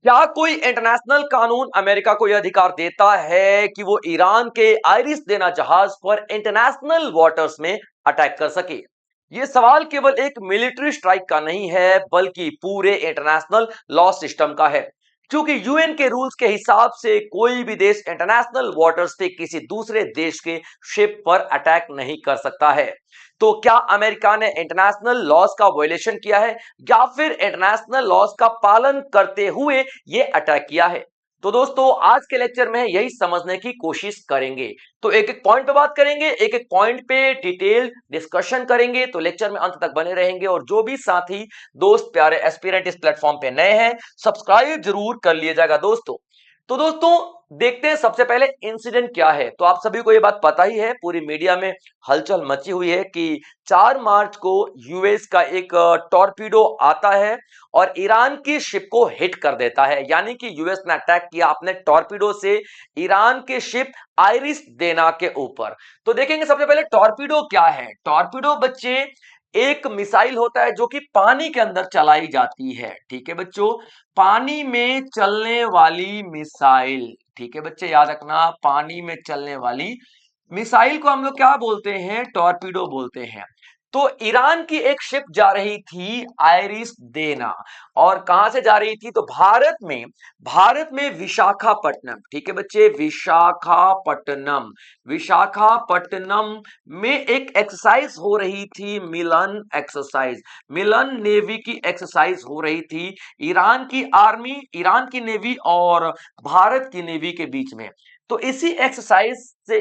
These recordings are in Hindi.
क्या कोई इंटरनेशनल कानून अमेरिका को यह अधिकार देता है कि वो ईरान के आइरिस देना जहाज पर इंटरनेशनल वाटर्स में अटैक कर सके? ये सवाल केवल एक मिलिट्री स्ट्राइक का नहीं है, बल्कि पूरे इंटरनेशनल लॉ सिस्टम का है। क्योंकि यूएन के रूल्स के हिसाब से कोई भी देश इंटरनेशनल वाटर्स पे किसी दूसरे देश के शिप पर अटैक नहीं कर सकता है। तो क्या अमेरिका ने इंटरनेशनल लॉज का वायलेशन किया है, या फिर इंटरनेशनल लॉज का पालन करते हुए ये अटैक किया है? तो दोस्तों, आज के लेक्चर में यही समझने की कोशिश करेंगे। तो एक एक पॉइंट पे बात करेंगे, एक एक पॉइंट पे डिटेल डिस्कशन करेंगे। तो लेक्चर में अंत तक बने रहेंगे, और जो भी साथी दोस्त प्यारे एस्पिरेंट इस प्लेटफॉर्म पे नए हैं, सब्सक्राइब जरूर कर लीजिएगा दोस्तों। तो दोस्तों, देखते हैं सबसे पहले इंसिडेंट क्या है। तो आप सभी को यह बात पता ही है, पूरी मीडिया में हलचल मची हुई है कि 4 मार्च को यूएस का एक टॉर्पीडो आता है और ईरान की शिप को हिट कर देता है। यानी कि यूएस ने अटैक किया अपने टॉर्पीडो से ईरान के शिप आइरिस देना के ऊपर। तो देखेंगे सबसे पहले टॉर्पीडो क्या है। टॉर्पीडो बच्चे एक मिसाइल होता है जो कि पानी के अंदर चलाई जाती है। ठीक है बच्चों, पानी में चलने वाली मिसाइल। ठीक है बच्चे, याद रखना, पानी में चलने वाली मिसाइल को हम लोग क्या बोलते हैं? टॉर्पीडो बोलते हैं। तो ईरान की एक शिप जा रही थी आइरिस देना, और कहां से जा रही थी? तो भारत में विशाखापट्टनम। ठीक है बच्चे, विशाखापट्टनम। विशाखापट्टनम में एक एक्सरसाइज हो रही थी, मिलन एक्सरसाइज। मिलन नेवी की एक्सरसाइज हो रही थी ईरान की आर्मी, ईरान की नेवी और भारत की नेवी के बीच में। तो इसी एक्सरसाइज से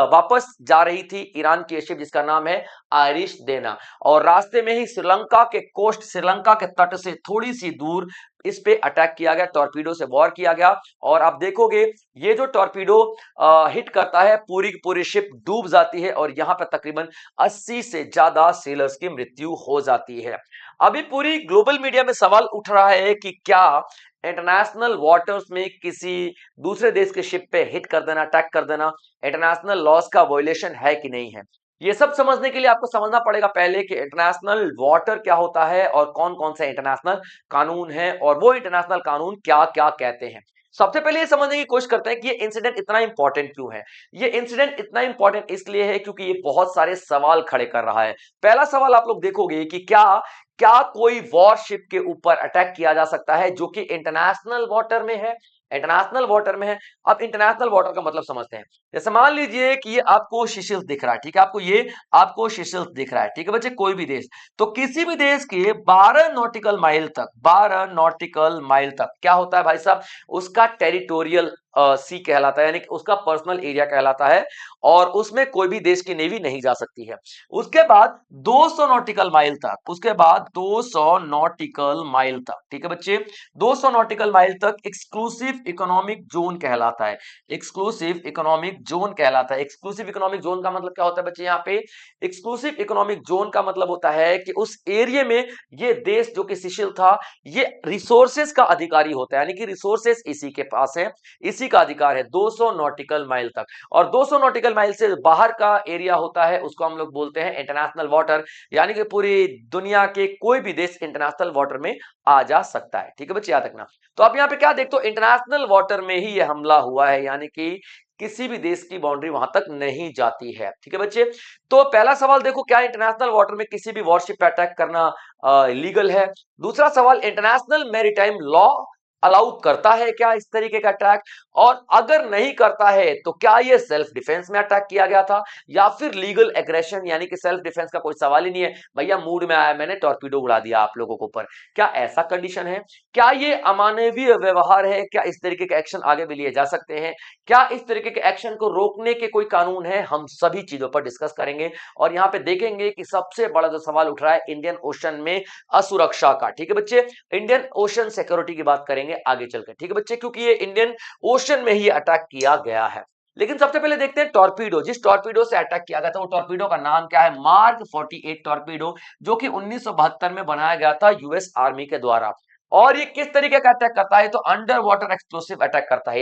वापस जा रही थी ईरान की शिप, जिसका नाम है आइरिश देना। और रास्ते में ही श्रीलंका के कोस्ट, श्रीलंका के तट से थोड़ी सी दूर इस पे अटैक किया गया, टॉर्पीडो से वॉर किया गया। और आप देखोगे ये जो टॉर्पीडो हिट करता है, पूरी की पूरी शिप डूब जाती है, और यहां पर तकरीबन 80 से ज्यादा सेलर्स की मृत्यु हो जाती है। अभी पूरी ग्लोबल मीडिया में सवाल उठ रहा है कि क्या इंटरनेशनल वाटर्स में किसी दूसरे देश के शिप पे हिट कर देना, अटैक कर देना, इंटरनेशनल लॉज का वायलेशन है कि नहीं है। ये सब समझने के लिए आपको समझना पड़ेगा पहले कि इंटरनेशनल वाटर क्या होता है और कौन कौन से इंटरनेशनल कानून है, और वो इंटरनेशनल कानून क्या क्या कहते हैं। सबसे पहले ये समझने की कोशिश करते हैं कि ये इंसिडेंट इतना इंपॉर्टेंट क्यों है। ये इंसिडेंट इतना इंपॉर्टेंट इसलिए है क्योंकि ये बहुत सारे सवाल खड़े कर रहा है। पहला सवाल आप लोग देखोगे कि क्या क्या कोई वॉरशिप के ऊपर अटैक किया जा सकता है जो कि इंटरनेशनल वाटर में है? इंटरनेशनल वाटर में है। अब इंटरनेशनल वाटर का मतलब समझते हैं। जैसे मान लीजिए कि ये आपको सीशेल्स दिख रहा है, ठीक है, आपको सीशेल्स दिख रहा है, ठीक है बच्चे, कोई भी देश। तो किसी भी देश के 12 नॉटिकल माइल तक, 12 नॉटिकल माइल तक क्या होता है भाई साहब? उसका टेरिटोरियल सी कहलाता है, यानी कि उसका पर्सनल एरिया कहलाता है, और उसमें कोई भी देश की नेवी नहीं जा सकती है। उसके बाद 200 नॉटिकल माइल तक, उसके बाद 200 नॉटिकल माइल तक, ठीक है बच्चे, 200 नॉटिकल माइल तक एक्सक्लूसिव इकोनॉमिक जोन कहलाता है। एक्सक्लूसिव इकोनॉमिक जोन कहलाता है। एक्सक्लूसिव इकोनॉमिक जोन का मतलब क्या होता है बच्चे? यहाँ पे एक्सक्लूसिव इकोनॉमिक जोन का मतलब होता है कि उस एरिया में ये देश जो कि सीशेल था, ये रिसोर्सेज का अधिकारी होता है, यानी कि रिसोर्सेज इसी के पास है, इसी का अधिकार है 200 नॉटिकल माइल तक। और 200 नॉटिकल माइल से बाहर का एरिया होता है, उसको हम लोग बोलते हैं इंटरनेशनल वाटर, यानी कि पूरी दुनिया के कोई भी देश इंटरनेशनल वाटर में आ जा सकता है। ठीक है बच्चे, याद रखना। तो आप यहाँ पे क्या देखते हो? इंटरनेशनल वाटर में ही ये हमला हुआ है, यानी कि किसी भी देश की बाउंड्री वहां तक नहीं जाती है। ठीक है बच्चे, तो पहला सवाल देखो, क्या इंटरनेशनल वाटर में किसी भी वॉरशिप पे अटैक करना लीगल है? दूसरा सवाल, इंटरनेशनल मैरीटाइम लॉ अलाउ करता है क्या इस तरीके का अटैक? और अगर नहीं करता है तो क्या ये सेल्फ डिफेंस में अटैक किया गया था, या फिर लीगल एग्रेशन, यानी कि सेल्फ डिफेंस का कोई सवाल ही नहीं है, भैया मूड में आया मैंने टॉर्पीडो उड़ा दिया आप लोगों के ऊपर। क्या ऐसा कंडीशन है? क्या ये अमानवीय व्यवहार है? क्या इस तरीके के एक्शन आगे भी लिए जा सकते हैं? क्या इस तरीके के एक्शन को रोकने के कोई कानून है? हम सभी चीजों पर डिस्कस करेंगे, और यहाँ पे देखेंगे कि सबसे बड़ा जो सवाल उठ रहा है इंडियन ओशन में असुरक्षा का। ठीक है बच्चे, इंडियन ओशन सिक्योरिटी की बात करेंगे आगे चलकर, ठीक है बच्चे, क्योंकि ये इंडियन ओशन में ही अटैक किया गया है। लेकिन सबसे पहले देखते हैं टॉर्पीडो, जिस टॉर्पीडो से अटैक किया गया था वो टॉर्पीडो का नाम क्या है? मार्क 48 टॉर्पीडो, जो कि 1972 में बनाया गया था यूएस आर्मी के द्वारा। और ये किस तरीके का अटैक करता है? तो अंडर वाटर एक्सप्लोसिव अटैक करता है,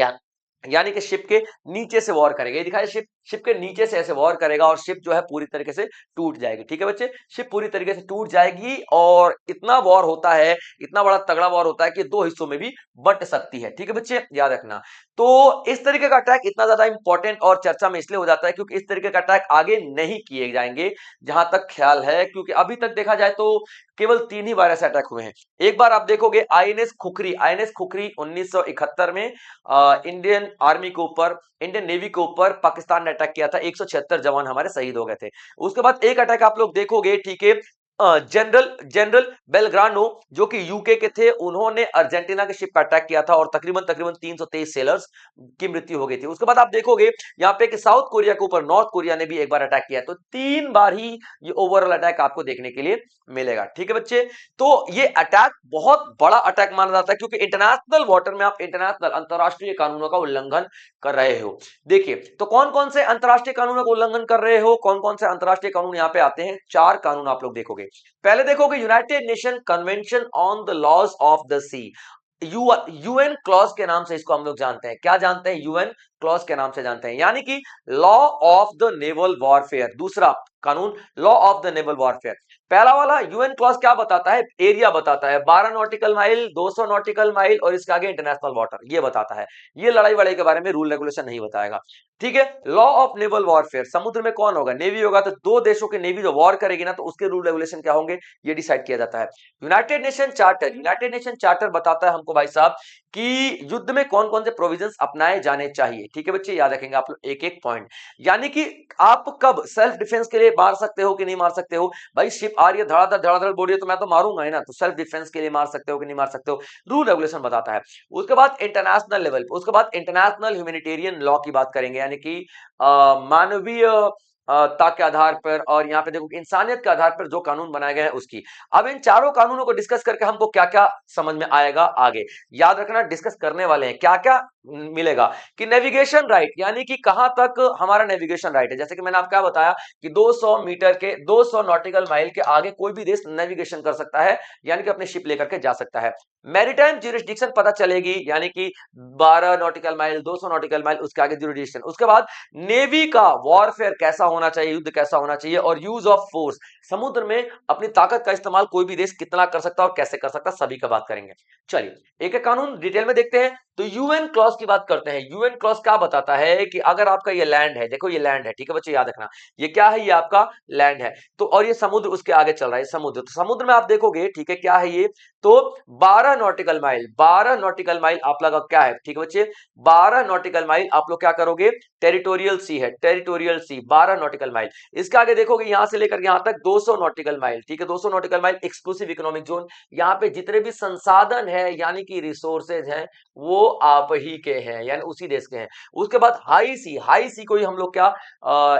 यानी कि शिप के नीचे से वॉर करेगा। ये दिखाई शिप शिप के नीचे से ऐसे वॉर करेगा और शिप जो है पूरी तरीके से टूट जाएगी। ठीक है बच्चे, शिप पूरी तरीके से टूट जाएगी और इतना वॉर होता है, इतना बड़ा तगड़ा वॉर होता है कि दो हिस्सों में भी बंट सकती है। ठीक है बच्चे, याद रखना। तो इस तरीके का अटैक इतना ज्यादा इंपॉर्टेंट और चर्चा में इसलिए हो जाता है क्योंकि इस तरीके का अटैक आगे नहीं किए जाएंगे जहां तक ख्याल है, क्योंकि अभी तक देखा जाए तो केवल 3 ही बार ऐसे अटैक हुए हैं। एक बार आप देखोगे आईएनएस खुखरी 1971 में इंडियन आर्मी के ऊपर, इंडियन नेवी के ऊपर पाकिस्तान ने अटैक किया था, 176 जवान हमारे शहीद हो गए थे। उसके बाद एक अटैक आप लोग देखोगे, ठीक है, जनरल जनरल बेलग्रानो जो कि यूके के थे, उन्होंने अर्जेंटीना के शिप पर अटैक किया था और तकरीबन तकरीबन 323 सेलर्स की मृत्यु हो गई थी। उसके बाद आप देखोगे यहाँ पे कि साउथ कोरिया के ऊपर नॉर्थ कोरिया ने भी एक बार अटैक किया, तो 3 बार ही ये ओवरऑल अटैक आपको देखने के लिए मिलेगा। ठीक है बच्चे, तो ये अटैक बहुत बड़ा अटैक माना जाता है क्योंकि इंटरनेशनल वाटर में आप इंटरनेशनल अंतरराष्ट्रीय कानूनों का उल्लंघन कर रहे हो। देखिए, तो कौन कौन से अंतरराष्ट्रीय कानूनों का उल्लंघन कर रहे हो, कौन कौन से अंतरराष्ट्रीय कानून यहाँ पे आते हैं? 4 कानून आप लोग देखोगे। पहले देखोगे United Nation Convention on the laws of the sea, UN clause के नाम से इसको हम लोग जानते हैं। क्या जानते हैं? यूएन क्लॉज के नाम से जानते हैं, यानी कि law of the naval warfare. दूसरा कानून law of the naval warfare. पहला वाला यूएन क्लॉज क्या बताता है? एरिया बताता है, 12 नॉटिकल माइल, 200 नॉटिकल माइल और इसके आगे इंटरनेशनल वाटर, ये बताता है। ये लड़ाई वड़ाई के बारे में रूल रेगुलेशन नहीं बताएगा। ठीक है, लॉ ऑफ नेवल वॉरफेयर, समुद्र में कौन होगा? नेवी होगा, तो दो देशों की नेवी जो वॉर करेगी ना, तो उसके रूल रेगुलेशन क्या होंगे, ये डिसाइड किया जाता है। यूनाइटेड नेशन चार्टर बताता है हमको भाई साहब कि युद्ध में कौन कौन से प्रोविजंस अपनाए जाने चाहिए। ठीक है बच्चे, याद रखेंगे आप लोग एक एक पॉइंट, यानी कि आप कब सेल्फ डिफेंस के लिए मार सकते हो कि नहीं मार सकते हो। भाई शिप आ रही है, धड़ाधड़ बोल रही है, तो मैं तो मारूंगा ही ना, तो सेल्फ डिफेंस के लिए मार सकते हो कि नहीं मार सकते हो, रूल रेगुलेशन बताता है। उसके बाद इंटरनेशनल लेवल, उसके बाद इंटरनेशनल ह्यूमैनिटेरियन लॉ की बात करेंगे, यानी कि मानवीय ता के आधार पर और यहाँ पे देखो इंसानियत के आधार पर जो कानून बनाए गए हैं उसकी। अब इन चारों कानूनों को डिस्कस करके हमको क्या क्या समझ में आएगा आगे, याद रखना, डिस्कस करने वाले हैं क्या क्या मिलेगा कि नेविगेशन राइट, यानी कि कहां तक हमारा नेविगेशन राइट है। जैसे कि मैंने आपको क्या बताया कि 200 मीटर के 200 नॉटिकल माइल के आगे कोई भी देश नेविगेशन कर सकता है, यानी कि अपने शिप लेकर के जा सकता है। मैरीटाइम ज्यूरिसडिक्शन पता चलेगी, यानी कि 12 नॉटिकल माइल, 200 नॉटिकल माइल, उसके आगे ज्यूरिसडिक्शन। उसके बाद नेवी का वॉरफेयर कैसा होना चाहिए, युद्ध कैसा होना चाहिए, और यूज ऑफ फोर्स, समुद्र में अपनी ताकत का इस्तेमाल कोई भी देश कितना कर सकता है और कैसे कर सकता है, सभी का बात करेंगे। चलिए एक एक कानून डिटेल में देखते हैं। तो यूएन क्लॉज की बात करते हैं। यूएन क्लॉज क्या बताता है कि अगर आपका ये लैंड है, देखो ये लैंड है, ठीक है बच्चे, याद रखना, ये क्या है, ये आपका लैंड है, तो और ये समुद्र उसके आगे चल रहा है, समुद्र, तो समुद्र में आप देखोगे, ठीक है, क्या है ये, तो 12 नॉटिकल माइल, 12 नॉटिकल माइल आप लोग क्या है, ठीक है बच्चे, 12 नॉटिकल माइल आप लोग क्या करोगे, टेरिटोरियल सी है, टेरिटोरियल सी 12 नॉटिकल माइल। इसके आगे देखोगे यहां से लेकर यहां तक 200 नॉटिकल माइल, ठीक है, 200 nautical mile exclusive economic zone, यहां पे जितने भी संसाधन है यानी कि रिसोर्सेज हैं वो आप ही के हैं, यानी उसी देश के हैं। उसके बाद हाई सी को ही हम लोग क्या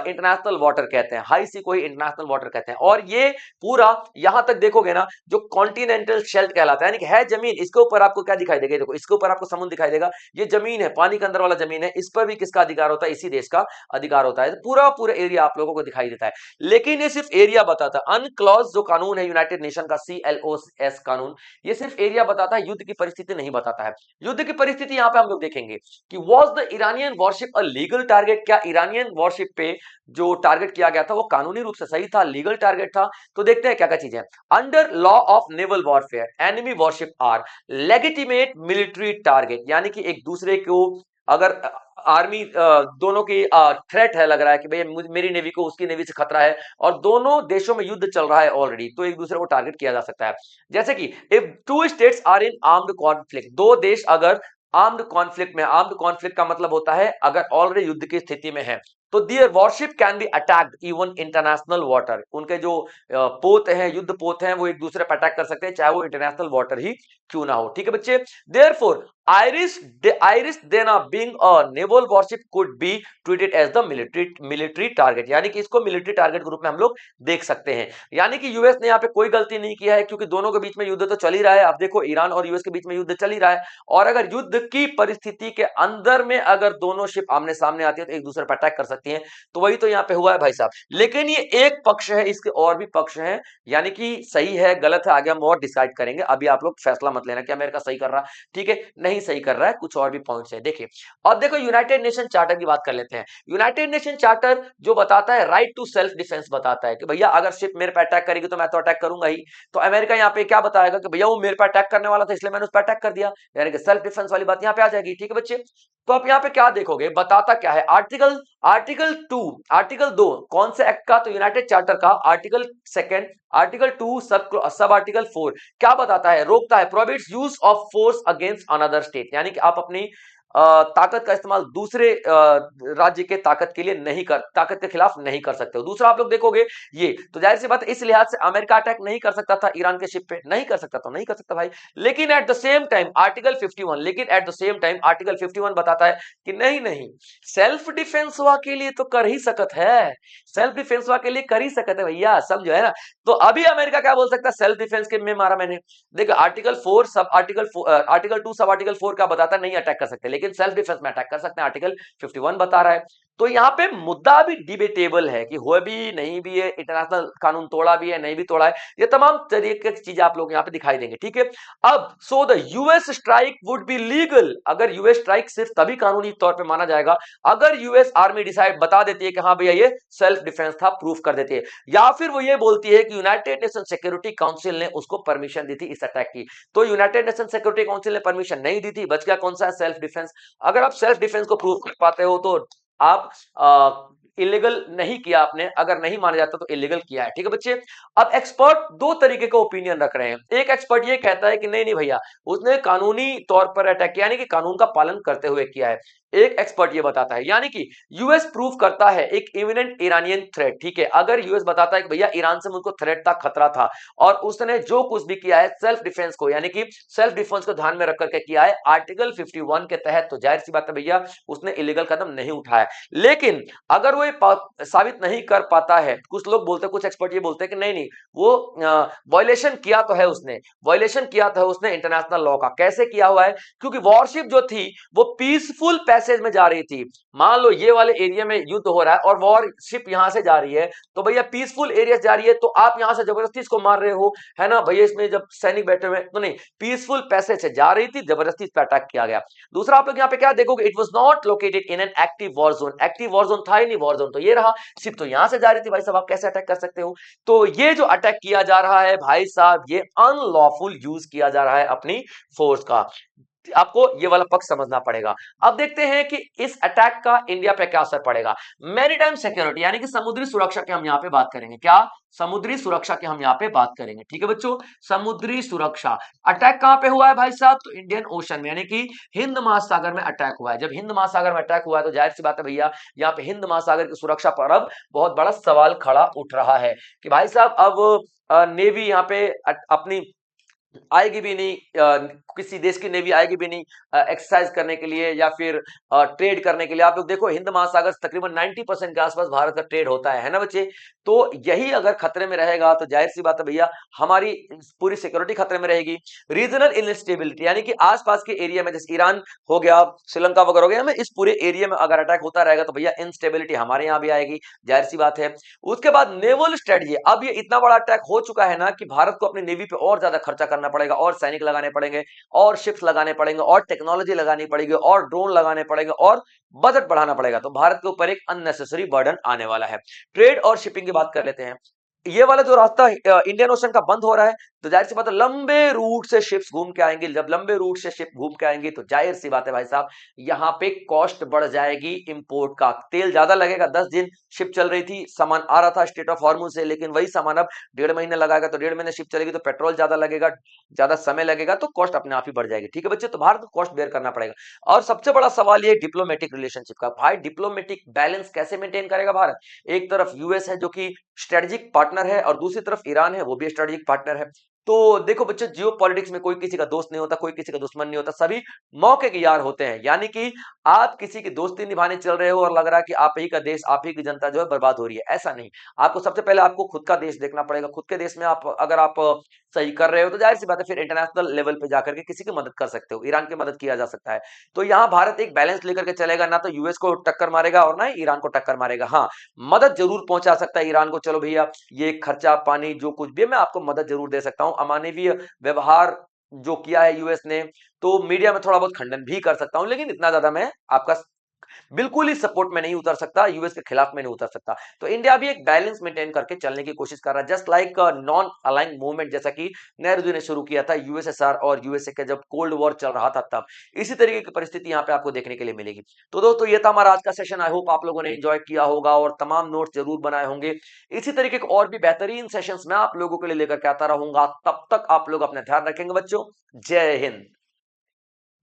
इंटरनेशनल वाटर कहते हैं, हाई सी को ही इंटरनेशनल वाटर कहते हैं। और ये पूरा यहां तक देखोगे ना, जो कॉन्टिनेंटल शेल्फ कहलाता है, यानी कि है जमीन, इसके ऊपर आपको क्या दिखाई देगा, देखो इसके ऊपर आपको समुद्र दिखाई देगा, ये जमीन है, पानी के अंदर वाला जमीन है, इस पर भी किसका अधिकार होता है, इसी देश का अधिकार होता है। पूरा पूरा एरिया आप लोगों को दिखाई देता है, लेकिन ये सिर्फ एरिया बताता है। अनक्लॉज जो कानून है यूनाइटेड नेशन का, CLOS कानून, ये सिर्फ एरिया बताता है, युद्ध की परिस्थिति नहीं बताता है। युद्ध की परिस्थिति यहां पे हम लोग देखेंगे कि was the Iranian worship a legal target, क्या ईरानियन वॉरशिप पे जो टारगेट किया गया था वो कानूनी रूप से सही था, लीगल टारगेट था। तो देखते हैं क्या क्या चीजें। Under law of naval warfare enemy warship are legitimate military target, यानी कि एक दूसरे को अगर आर्मी दोनों की थ्रेट है, लग रहा है कि भाई मेरी नेवी को उसकी नेवी से खतरा है और दोनों देशों में युद्ध चल रहा है ऑलरेडी, तो एक दूसरे को टारगेट किया जा सकता है। जैसे कि if two states are in armed conflict, दो देश अगर आर्म्ड कॉन्फ्लिक्ट में, आर्म्ड कॉन्फ्लिक्ट का मतलब होता है अगर ऑलरेडी युद्ध की स्थिति में है, तो their warship can be attacked even international water, उनके जो पोत हैं, युद्ध पोत हैं, वो एक दूसरे पर अटैक कर सकते हैं, चाहे वो इंटरनेशनल वाटर ही क्यों ना हो। ठीक है बच्चे, therefore IRIS Dena being a naval warship could be treated as the military target, यानी कि इसको मिलिट्री टारगेट के रूप में हम लोग देख सकते हैं। यानी कि यूएस ने यहाँ पे कोई गलती नहीं किया है, क्योंकि दोनों के बीच में युद्ध तो चल ही रहा है। आप देखो ईरान और यूएस के बीच में युद्ध चल ही रहा है, और अगर युद्ध की परिस्थिति के अंदर में अगर दोनों शिप आमने सामने आती है तो एक दूसरे पर अटैक कर सकती हैं, तो वही तो यहाँ पे हुआ है भाई साहब। लेकिन ये एक पक्ष है, इसके और भी पक्ष हैं, यानी कि सही है गलत है आगे हम और डिसाइड करेंगे, अभी आप लोग फैसला मत लेना कि अमेरिका सही कर रहा, ठीक है, नहीं नहीं सही कर रहा है, कुछ और भी पॉइंट्स है। देखिए अब देखो यूनाइटेड नेशन चार्टर की बात कर लेते हैं। यूनाइटेड नेशन चार्टर जो बताता है राइट टू सेल्फ डिफेंस बताता है कि भैया अगर शिप मेरे पे अटैक करेगी तो मैं तो अटैक करूंगा ही। तो अमेरिका यहाँ पे क्या बताएगा कि भैया वो मेरे पे अटैक करने वाला था इसलिए मैंने उस पर अटैक कर दिया, यानी कि सेल्फ डिफेंस वाली बात यहाँ पे आ जाएगी। ठीक है बच्चे, तो आप यहाँ पे क्या देखोगे, बताता क्या है, आर्टिकल 2 कौन से एक्ट का, तो यूनाइटेड चार्टर का article second, article 2 sub article 4 क्या बताता है, रोकता है, prohibits use of force against another state, यानी कि आप अपनी ताकत का इस्तेमाल दूसरे राज्य के ताकत के खिलाफ नहीं कर सकते हो। दूसरा आप लोग देखोगे ये, तो जाहिर सी बात है इस लिहाज से अमेरिका अटैक नहीं कर सकता था ईरान के शिप पे, नहीं कर सकता, तो नहीं कर सकता भाई। लेकिन at the same time article 51 बताता है कि नहीं नहीं, सेल्फ डिफेंस हुआ के लिए तो कर ही सकत है, सेल्फ डिफेंस हुआ के लिए कर ही सकत है भैया, सब जो है ना। तो अभी अमेरिका क्या बोल सकता है, सेल्फ डिफेंस के में मारा मैंने, देखो आर्टिकल 2 सब आर्टिकल 4 का बताता है नहीं अटैक कर सकते, लेकिन सेल्फ डिफेंस में अटैक कर सकते हैं, आर्टिकल 51 बता रहा है। तो यहाँ पे मुद्दा भी डिबेटेबल है कि हुआ भी नहीं भी है, इंटरनेशनल कानून तोड़ा भी है नहीं भी तोड़ा है, ये तमाम तरीके की चीजें आप लोग यहाँ पे दिखाई देंगे। ठीक है, अब so the US strike would be legal, अगर यूएस स्ट्राइक सिर्फ तभी कानूनी तौर पे माना जाएगा अगर यूएस आर्मी डिसाइड बता देती है कि हाँ भैया ये सेल्फ डिफेंस था, प्रूफ कर देती है, या फिर वो ये बोलती है कि यूनाइटेड नेशन सिक्योरिटी काउंसिल ने उसको परमिशन दी थी इस अटैक की। तो यूनाइटेड नेशन सिक्योरिटी काउंसिल ने परमिशन नहीं दी थी, बच गया कौन सा है, सेल्फ डिफेंस। अगर आप सेल्फ डिफेंस को प्रूव कर पाते हो तो आप इलीगल नहीं किया आपने, अगर नहीं माना जाता तो इलीगल किया है। ठीक है बच्चे, अब एक्सपर्ट दो तरीके का ओपिनियन रख रहे हैं। एक एक्सपर्ट ये कहता है कि नहीं नहीं भैया उसने कानूनी तौर पर अटैक किया, यानी कि कानून का पालन करते हुए किया है। एक एक्सपर्ट ये बताता है, यानी कि यूएस प्रूव करता है एक इमिनेंट ईरानियन थ्रेट। ठीक है, अगर यूएस बताता है कि भैया ईरान से मुझको थ्रेट था, खतरा था, और उसने जो कुछ भी किया है सेल्फ डिफेंस को, यानी कि सेल्फ डिफेंस को ध्यान में रख करके किया है आर्टिकल 51 के तहत, तो जाहिर सी बात है भैया उसने इलीगल कदम नहीं उठाया। लेकिन अगर वो साबित नहीं कर पाता है, कुछ लोग बोलते हैं, कुछ एक्सपर्ट ये बोलते हैं कि नहीं नहीं वो वायलेशन किया तो है उसने, वायलेशन किया था उसने इंटरनेशनल लॉ का। कैसे किया हुआ है, क्योंकि वॉरशिप जो थी वो पीसफुल पैसेज में जा रही थी। मान लो ये वाले एरिया में युद्ध हो रहा है और वॉरशिप यहां से जा रही है, तो भैया पीसफुल एरिया जा रही है, तो आप यहां से जबरदस्ती इसको मार रहे हो, है ना भैया, इसमें जब सैनिक बैठे हुए तो नहीं, पीसफुल पैसेज से जा रही थी, जबरदस्ती इस पर अटैक किया गया। दूसरा आप लोग यहाँ पे क्या देखोगे, it was not located in an active war zone, active war zone था ही नहीं, वॉर जोन तो ये रहा, सिर्फ तो यहां से जा रही थी, भाई साहब आप कैसे अटैक कर सकते हो। तो ये जो अटैक किया जा रहा है भाई साहब, ये अनलॉफुल यूज किया जा रहा है अपनी फोर्स का, आपको ये वाला पक्ष समझना पड़ेगा। अब देखते हैं कि इस अटैक का इंडिया पे क्या असर पड़ेगा। मैरीटाइम सिक्योरिटी यानी कि समुद्री सुरक्षा की हम यहां पे बात करेंगे, क्या, समुद्री सुरक्षा की हम यहां पे बात करेंगे। ठीक है बच्चों, समुद्री सुरक्षा, अटैक कहां पे हुआ है भाई साहब, तो इंडियन ओशन में, यानी कि हिंद महासागर में अटैक हुआ है। जब हिंद महासागर में अटैक हुआ है तो जाहिर सी बात है भैया यहाँ पे हिंद महासागर की सुरक्षा पर अब बहुत बड़ा सवाल खड़ा उठ रहा है कि भाई साहब अब नेवी यहाँ पे अपनी आएगी भी नहीं, किसी देश की नेवी आएगी भी नहीं एक्सरसाइज करने के लिए या फिर ट्रेड करने के लिए। आप लोग देखो हिंद महासागर से तकरीबन 90% के आसपास भारत का ट्रेड होता है ना बच्चे। तो यही अगर खतरे में रहेगा तो जाहिर सी बात है भैया हमारी पूरी सिक्योरिटी खतरे में रहेगी। रीजनल इंस्टेबिलिटी यानी कि आसपास के एरिया में, जैसे ईरान हो गया, श्रीलंका वगैरह हो गया, में इस पूरे एरिया में अगर अटैक होता रहेगा तो भैया इंस्टेबिलिटी हमारे यहाँ भी आएगी, जाहिर सी बात है। उसके बाद नेवल स्ट्रेटजी, अब ये इतना बड़ा अटैक हो चुका है ना कि भारत को अपनी नेवी पे और ज्यादा खर्चा करना पड़ेगा, और सैनिक लगाने पड़ेंगे, और शिप्स लगाने पड़ेंगे, और टेक्नोलॉजी लगानी पड़ेगी, और ड्रोन लगाने पड़ेंगे, और बजट बढ़ाना पड़ेगा। तो भारत के ऊपर एक अननेसेसरी बर्डन आने वाला है। ट्रेड और शिपिंग की बात कर लेते हैं। ये वाला जो रास्ता इंडियन ओशन का बंद हो रहा है, तो जाहिर सी बात है लंबे रूट से शिप्स घूम के आएंगी। जब लंबे रूट से शिप घूम के आएंगी तो जाहिर सी बात है भाई साहब यहाँ पे कॉस्ट बढ़ जाएगी, इंपोर्ट का तेल ज्यादा लगेगा। 10 दिन शिप चल रही थी, सामान आ रहा था स्ट्रेट ऑफ हॉर्मुज से, लेकिन वही सामान अब 1.5 महीने लगाएगा, तो 1.5 महीने शिप चलेगी तो पेट्रोल ज्यादा लगेगा, ज्यादा समय लगेगा, तो कॉस्ट अपने आप ही बढ़ जाएगी। ठीक है बच्चे, तो भारत को कॉस्ट बेयर करना पड़ेगा। और सबसे बड़ा सवाल ये डिप्लोमेटिक रिलेशनशिप का, भाई डिप्लोमेटिक बैलेंस कैसे मेंटेन करेगा भारत। एक तरफ यूएस है जो कि स्ट्रेटेजिक पार्टनर है, और दूसरी तरफ ईरान है वो भी स्ट्रेटेजिक पार्टनर है। तो देखो बच्चों, जियो पॉलिटिक्स में कोई किसी का दोस्त नहीं होता, कोई किसी का दुश्मन नहीं होता, सभी मौके के यार होते हैं। यानी कि आप किसी की दोस्ती निभाने चल रहे हो और लग रहा है कि आप ही का देश, आप ही की जनता जो है बर्बाद हो रही है, ऐसा नहीं। आपको सबसे पहले आपको खुद का देश देखना पड़ेगा। खुद के देश में आप अगर आप सही कर रहे हो तो जाहिर सी बात है फिर इंटरनेशनल लेवल पे जाकर के किसी की मदद कर सकते हो, ईरान की मदद किया जा सकता है। तो यहाँ भारत एक बैलेंस लेकर के चलेगा, ना तो यूएस को टक्कर मारेगा और ना ही ईरान को टक्कर मारेगा। हाँ, मदद जरूर पहुंचा सकता है ईरान को, चलो भैया ये खर्चा पानी जो कुछ भी है मैं आपको मदद जरूर दे सकता हूं, अमानवीय व्यवहार जो किया है यूएस ने, तो मीडिया में थोड़ा बहुत खंडन भी कर सकता हूं, लेकिन इतना ज्यादा मैं आपका बिल्कुल ही सपोर्ट में नहीं उतर सकता, यूएस के खिलाफ में नहीं उतर सकता। तो इंडिया भी एक बैलेंस मेंटेन करके चलने की कोशिश कर रहा है, जस्ट लाइक नॉन अलाइंग मूवमेंट, जैसा कि नेहरू जी ने शुरू किया था यूएसएसआर और यूएसए के जब कोल्ड वॉर चल रहा था तब। इसी तरीके की परिस्थिति यहाँ पे आपको देखने के लिए मिलेगी। तो दोस्तों ये था हमारा आज का सेशन, आई होप आप लोगों ने एंजॉय किया होगा और तमाम नोट्स जरूर बनाए होंगे। इसी तरीके के और भी बेहतरीन सेशंस मैं आप लोगों के लिए लेकर के आता रहूंगा। तब तक आप लोग अपना ध्यान रखेंगे बच्चों। जय हिंद।